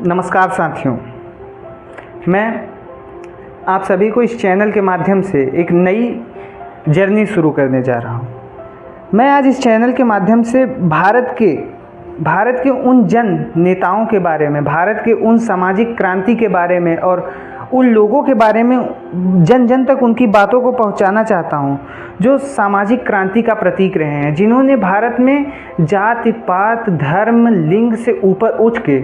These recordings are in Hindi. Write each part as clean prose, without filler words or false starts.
नमस्कार साथियों, मैं आप सभी को इस चैनल के माध्यम से एक नई जर्नी शुरू करने जा रहा हूँ। मैं आज इस चैनल के माध्यम से भारत के उन जन नेताओं के बारे में, भारत के उन सामाजिक क्रांति के बारे में और उन लोगों के बारे में जन जन तक उनकी बातों को पहुंचाना चाहता हूं जो सामाजिक क्रांति का प्रतीक रहे हैं, जिन्होंने भारत में जाति पात धर्म लिंग से ऊपर उठ के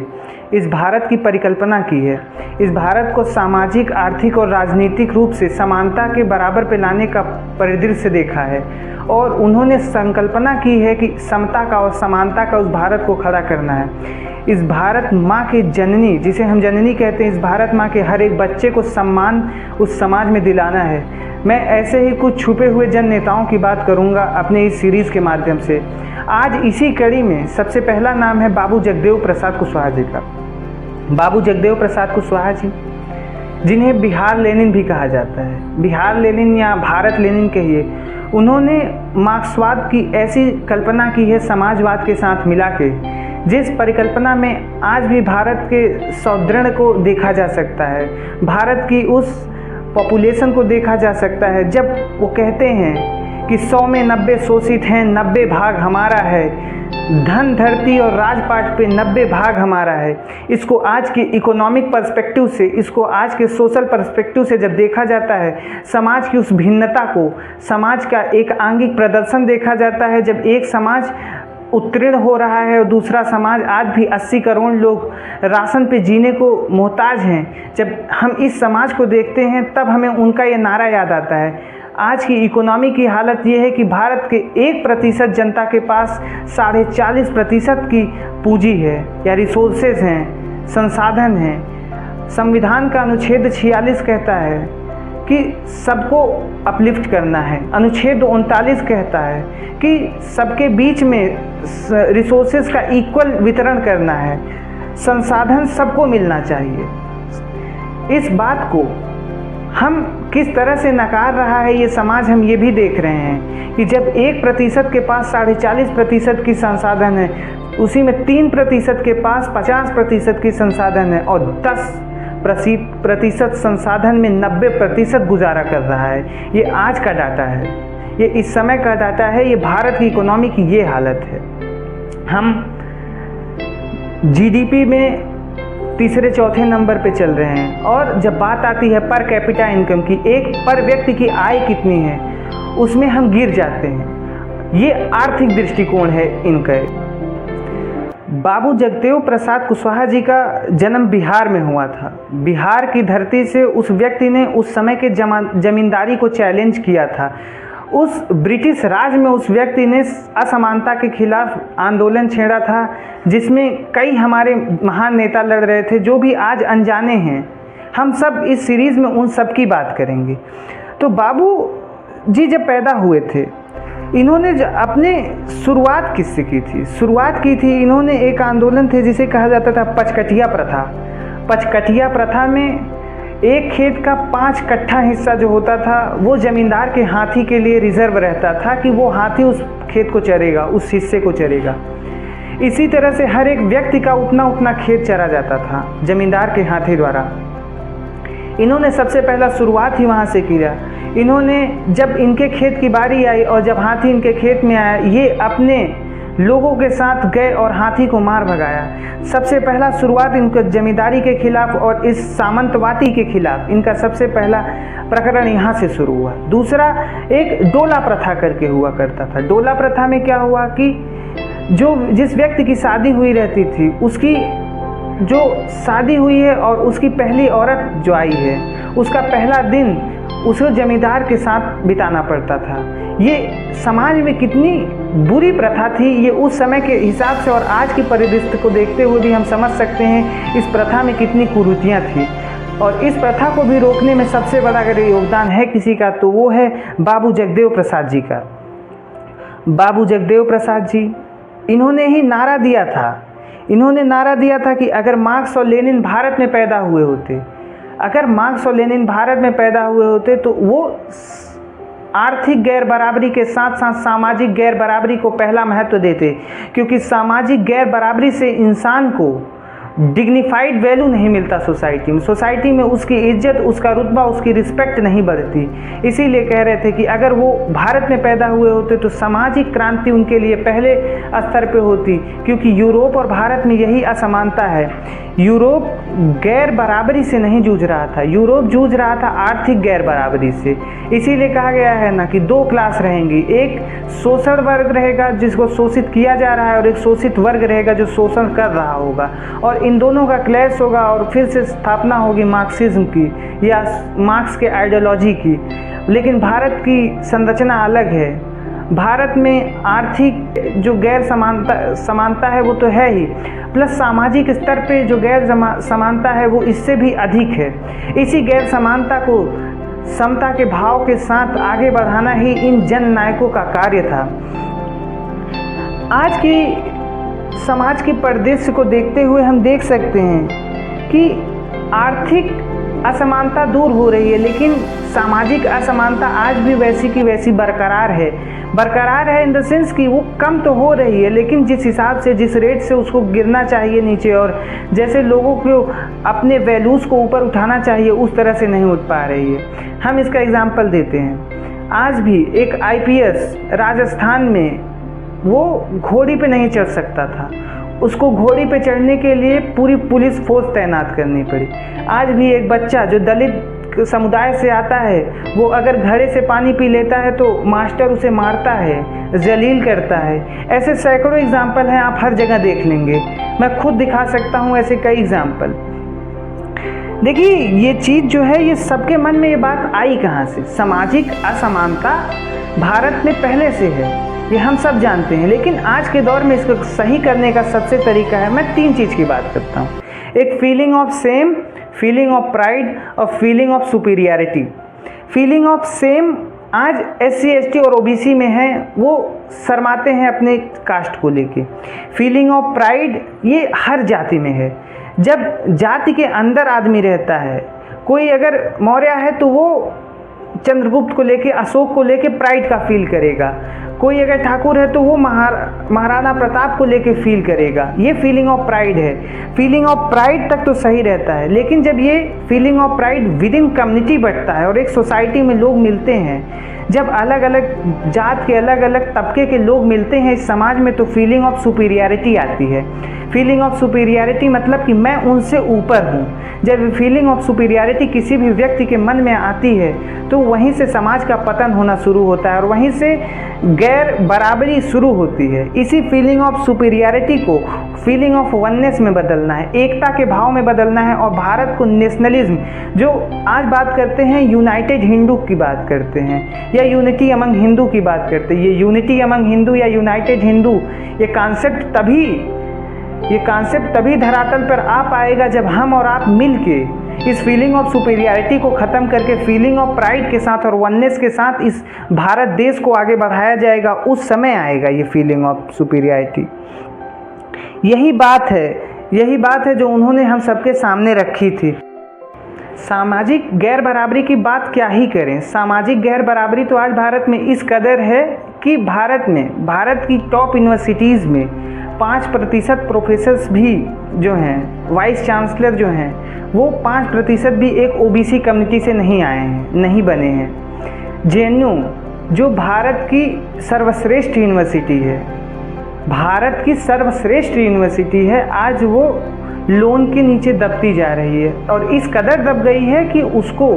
इस भारत की परिकल्पना की है। इस भारत को सामाजिक आर्थिक और राजनीतिक रूप से समानता के बराबर पे लाने का परिदृश्य देखा है और उन्होंने संकल्पना की है कि समता का और समानता का उस भारत को खड़ा करना है। इस भारत माँ के जननी, जिसे हम जननी कहते हैं, इस भारत माँ के हर एक बच्चे को सम्मान उस समाज में दिलाना है। मैं ऐसे ही कुछ छुपे हुए जन नेताओं की बात करूँगा अपने इस सीरीज़ के माध्यम से। आज इसी कड़ी में सबसे पहला नाम है बाबू जगदेव प्रसाद कुशवाहा जी का। बाबू जगदेव प्रसाद कुशवाहा जी, जिन्हें बिहार लेनिन भी कहा जाता है, बिहार लेनिन या भारत लेनिन कहिए, उन्होंने मार्क्सवाद की ऐसी कल्पना की है समाजवाद के साथ मिला के, जिस परिकल्पना में आज भी भारत के सौदृढ़ को देखा जा सकता है, भारत की उस पॉपुलेशन को देखा जा सकता है। जब वो कहते हैं कि 100 में 90 शोषित हैं, 90 भाग हमारा है, धन धरती और राजपाट पे 90 भाग हमारा है। इसको आज के इकोनॉमिक पर्सपेक्टिव से, इसको आज के सोशल पर्सपेक्टिव से जब देखा जाता है, समाज की उस भिन्नता को, समाज का एक आंगिक प्रदर्शन देखा जाता है। जब एक समाज उत्तीर्ण हो रहा है और दूसरा समाज आज भी 80 करोड़ लोग राशन पे जीने को मोहताज हैं, जब हम इस समाज को देखते हैं तब हमें उनका ये नारा याद आता है। आज की इकोनॉमी की हालत ये है कि भारत के 1% जनता के पास 40.5% की पूंजी है या रिसोर्सेज हैं, संसाधन हैं। संविधान का अनुच्छेद 46 कहता है कि सबको अपलिफ्ट करना है। अनुच्छेद 39 कहता है कि सबके बीच में रिसोर्सेज का इक्वल वितरण करना है, संसाधन सबको मिलना चाहिए। इस बात को हम किस तरह से नकार रहा है ये समाज, हम ये भी देख रहे हैं कि जब 1% के पास 40.5% की संसाधन है, उसी में 3% के पास 50% की संसाधन है और 10% संसाधन में 90% गुजारा कर रहा है। ये आज का डाटा है, ये इस समय का डाटा है, ये भारत की इकोनॉमी की ये हालत है। हम जीडीपी में तीसरे चौथे नंबर पे चल रहे हैं और जब बात आती है पर कैपिटा इनकम की, एक पर व्यक्ति की आय कितनी है, उसमें हम गिर जाते हैं। ये आर्थिक दृष्टिकोण है इनका। बाबू जगदेव प्रसाद कुशवाहा जी का जन्म बिहार में हुआ था। बिहार की धरती से उस व्यक्ति ने उस समय के जमींदारी को चैलेंज किया था। उस ब्रिटिश राज में उस व्यक्ति ने असमानता के खिलाफ आंदोलन छेड़ा था, जिसमें कई हमारे महान नेता लड़ रहे थे जो भी आज अनजाने हैं। हम सब इस सीरीज़ में उन सब की बात करेंगे। तो बाबू जी जब पैदा हुए थे, इन्होंने अपने शुरुआत किससे की थी? शुरुआत की थी इन्होंने, एक आंदोलन थे जिसे कहा जाता था पचकठिया प्रथा। पचकठिया प्रथा में एक खेत का 5 कट्ठा हिस्सा जो होता था वो जमींदार के हाथी के लिए रिजर्व रहता था कि वो हाथी उस खेत को चरेगा, उस हिस्से को चरेगा। इसी तरह से हर एक व्यक्ति का उतना उतना खेत चरा जाता था जमींदार के हाथी द्वारा। इन्होंने सबसे पहला शुरुआत ही वहाँ से किया। इन्होंने जब इनके खेत की बारी आई और जब हाथी इनके खेत में आया, ये अपने लोगों के साथ गए और हाथी को मार भगाया। सबसे पहला शुरुआत इनके जमींदारी के खिलाफ और इस सामंतवादी के खिलाफ इनका सबसे पहला प्रकरण यहाँ से शुरू हुआ। दूसरा, एक डोला प्रथा करके हुआ करता था। डोला प्रथा में क्या हुआ कि जिस व्यक्ति की शादी हुई रहती थी, उसकी जो शादी हुई है और उसकी पहली औरत जो आई है, उसका पहला दिन उसे जमींदार के साथ बिताना पड़ता था। ये समाज में कितनी बुरी प्रथा थी, ये उस समय के हिसाब से और आज की परिदृश्य को देखते हुए भी हम समझ सकते हैं इस प्रथा में कितनी कुरीतियाँ थी। और इस प्रथा को भी रोकने में सबसे बड़ा अगर योगदान है किसी का तो वो है बाबू जगदेव प्रसाद जी का। बाबू जगदेव प्रसाद जी, इन्होंने ही नारा दिया था, इन्होंने नारा दिया था कि अगर मार्क्स और लेनिन भारत में पैदा हुए होते, अगर मार्क्स और लेनिन भारत में पैदा हुए होते तो वो आर्थिक गैर बराबरी के साथ साथ सामाजिक गैर बराबरी को पहला महत्व देते, क्योंकि सामाजिक गैर बराबरी से इंसान को डिग्निफाइड वैल्यू नहीं मिलता सोसाइटी में उसकी इज्जत, उसका रुतबा, उसकी रिस्पेक्ट नहीं बढ़ती। इसीलिए कह रहे थे कि अगर वो भारत में पैदा हुए होते तो सामाजिक क्रांति उनके लिए पहले स्तर पे होती, क्योंकि यूरोप और भारत में यही असमानता है। यूरोप गैर बराबरी से नहीं जूझ रहा था, यूरोप जूझ रहा था आर्थिक गैर बराबरी से। इसीलिए कहा गया है ना कि दो क्लास रहेंगी, एक शोषण वर्ग रहेगा जिसको शोषित किया जा रहा है, और एक शोषित वर्ग रहेगा जो शोषण कर रहा होगा, और इन दोनों का क्लैश होगा और फिर से स्थापना होगी मार्क्सिज्म की या मार्क्स के आइडियोलॉजी की। लेकिन भारत की संरचना अलग है। भारत में आर्थिक जो गैर समानता है वो तो है ही, प्लस सामाजिक स्तर पे जो गैर समानता है वो इससे भी अधिक है। इसी गैर समानता को समता के भाव के साथ आगे बढ़ाना ही इन जन नायकों का कार्य था। आज की समाज के परिदृश्य को देखते हुए हम देख सकते हैं कि आर्थिक असमानता दूर हो रही है, लेकिन सामाजिक असमानता आज भी वैसी की वैसी बरकरार है इन द सेंस कि वो कम तो हो रही है, लेकिन जिस हिसाब से, जिस रेट से उसको गिरना चाहिए नीचे, और जैसे लोगों को अपने वैल्यूज़ को ऊपर उठाना चाहिए उस तरह से नहीं उठ पा रही है। हम इसका एग्जाम्पल देते हैं। आज भी एक IPS राजस्थान में वो घोड़ी पे नहीं चढ़ सकता था, उसको घोड़ी पे चढ़ने के लिए पूरी पुलिस फोर्स तैनात करनी पड़ी। आज भी एक बच्चा जो दलित समुदाय से आता है, वो अगर घड़े से पानी पी लेता है तो मास्टर उसे मारता है, जलील करता है। ऐसे सैकड़ों एग्जाम्पल हैं, आप हर जगह देख लेंगे। मैं खुद दिखा सकता हूँ ऐसे कई एग्जाम्पल। देखिए, ये चीज़ जो है, ये सबके मन में ये बात आई कहाँ से? सामाजिक असमानता भारत में पहले से है, ये हम सब जानते हैं, लेकिन आज के दौर में इसको सही करने का सबसे तरीका है। मैं 3 चीज़ की बात करता हूँ। एक feeling of shame, feeling of pride और feeling of superiority. Feeling of shame आज SC ST और OBC में है, वो शर्माते हैं अपने कास्ट को लेके। फीलिंग ऑफ प्राइड ये हर जाति में है। जब जाति के अंदर आदमी रहता है, कोई अगर मौर्य है तो वो चंद्रगुप्त को लेके, अशोक को लेके प्राइड का फील करेगा। कोई अगर ठाकुर है तो वो महाराणा प्रताप को लेके फील करेगा। ये फीलिंग ऑफ प्राइड है। फीलिंग ऑफ प्राइड तक तो सही रहता है, लेकिन जब ये feeling of pride with in community बढ़ता है और एक सोसाइटी में लोग मिलते हैं, जब अलग अलग जात के, अलग अलग तबके के लोग मिलते हैं इस समाज में, तो फीलिंग ऑफ सुपीरियरिटी आती है। फीलिंग ऑफ सुपीरियरिटी मतलब कि मैं उनसे ऊपर हूँ। जब फीलिंग ऑफ सुपीरियरिटी किसी भी व्यक्ति के मन में आती है तो वहीं से समाज का पतन होना शुरू होता है और वहीं से गैर बराबरी शुरू होती है। इसी फीलिंग ऑफ सुपीरियरिटी को फीलिंग ऑफ वननेस में बदलना है, एकता के भाव में बदलना है, और भारत को नेशनलिज्म, जो आज बात करते हैं यूनाइटेड हिंदू की बात करते हैं या यूनिटी अमंग हिंदू की बात करते हैं, ये यूनिटी अमंग हिंदू या यूनाइटेड हिंदू, ये कॉन्सेप्ट तभी धरातल पर आ पाएगा जब हम और आप मिलके इस फीलिंग ऑफ सुपीरियरिटी को ख़त्म करके फीलिंग ऑफ प्राइड के साथ और वननेस के साथ इस भारत देश को आगे बढ़ाया जाएगा। उस समय आएगा ये फीलिंग ऑफ सुपीरियरिटी। यही बात है जो उन्होंने हम सबके सामने रखी थी। सामाजिक गैर बराबरी की बात क्या ही करें। सामाजिक गैर बराबरी तो आज भारत में इस कदर है कि भारत की टॉप यूनिवर्सिटीज़ में 5% प्रोफेसर्स भी जो हैं, वाइस चांसलर जो हैं, वो 5% भी एक OBC कम्युनिटी से नहीं आए हैं, नहीं बने हैं। JNU जो भारत की सर्वश्रेष्ठ यूनिवर्सिटी है, आज वो लोन के नीचे दबती जा रही है और इस कदर दब गई है कि उसको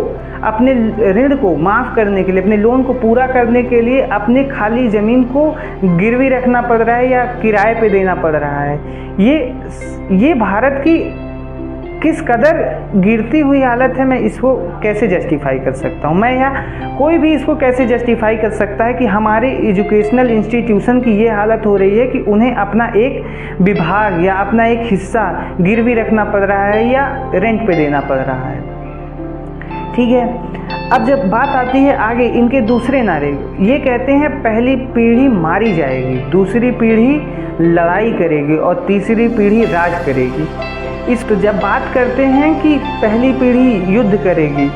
अपने ऋण को माफ़ करने के लिए, अपने लोन को पूरा करने के लिए अपने खाली ज़मीन को गिरवी रखना पड़ रहा है या किराए पे देना पड़ रहा है। ये भारत की किस कदर गिरती हुई हालत है, मैं इसको कैसे जस्टिफाई कर सकता हूँ? मैं या कोई भी इसको कैसे जस्टिफाई कर सकता है कि हमारे एजुकेशनल इंस्टीट्यूशन की ये हालत हो रही है कि उन्हें अपना एक विभाग या अपना एक हिस्सा गिरवी रखना पड़ रहा है या रेंट पे देना पड़ रहा है। ठीक है, अब जब बात आती है आगे इनके दूसरे नारे, ये कहते हैं पहली पीढ़ी मारी जाएगी, दूसरी पीढ़ी लड़ाई करेगी और तीसरी पीढ़ी राज करेगी। तो जब बात करते हैं कि पहली पीढ़ी युद्ध करेगी,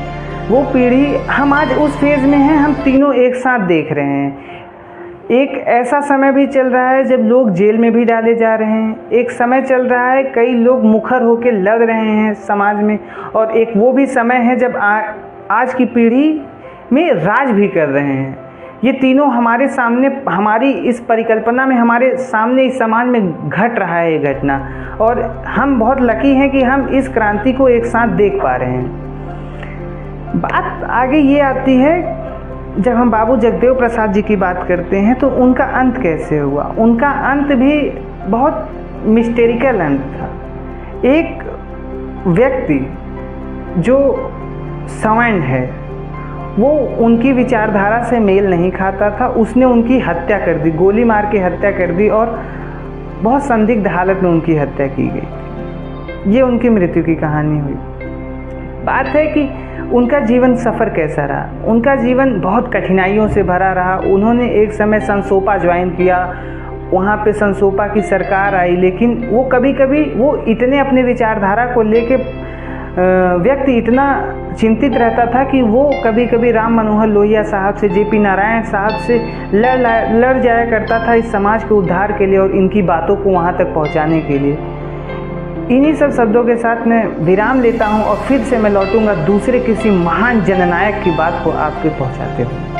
वो पीढ़ी हम आज उस फेज़ में हैं, हम तीनों एक साथ देख रहे हैं। एक ऐसा समय भी चल रहा है जब लोग जेल में भी डाले जा रहे हैं। एक समय चल रहा है कई लोग मुखर होकर लड़ रहे हैं समाज में, और एक वो भी समय है जब आज की पीढ़ी में राज भी कर रहे हैं। ये तीनों हमारे सामने, हमारी इस परिकल्पना में हमारे सामने इस समाज में घट रहा है ये घटना, और हम बहुत लकी हैं कि हम इस क्रांति को एक साथ देख पा रहे हैं। बात आगे ये आती है, जब हम बाबू जगदेव प्रसाद जी की बात करते हैं तो उनका अंत कैसे हुआ। उनका अंत भी बहुत मिस्टेरिकल अंत था। एक व्यक्ति जो सवर्ण है, वो उनकी विचारधारा से मेल नहीं खाता था, उसने उनकी हत्या कर दी, गोली मार के हत्या कर दी, और बहुत संदिग्ध हालत में उनकी हत्या की गई। ये उनकी मृत्यु की कहानी हुई। बात है कि उनका जीवन सफ़र कैसा रहा। उनका जीवन बहुत कठिनाइयों से भरा रहा। उन्होंने एक समय संसोपा ज्वाइन किया, वहाँ पे संसोपा की सरकार आई, लेकिन वो कभी कभी वो इतने अपने विचारधारा को लेके व्यक्ति इतना चिंतित रहता था कि वो कभी कभी राम मनोहर लोहिया साहब से, जेपी नारायण साहब से लड़ जाया करता था इस समाज के उद्धार के लिए और इनकी बातों को वहाँ तक पहुँचाने के लिए। इन्हीं सब शब्दों के साथ मैं विराम लेता हूँ और फिर से मैं लौटूंगा दूसरे किसी महान जननायक की बात को आपके पहुँचाते हुए।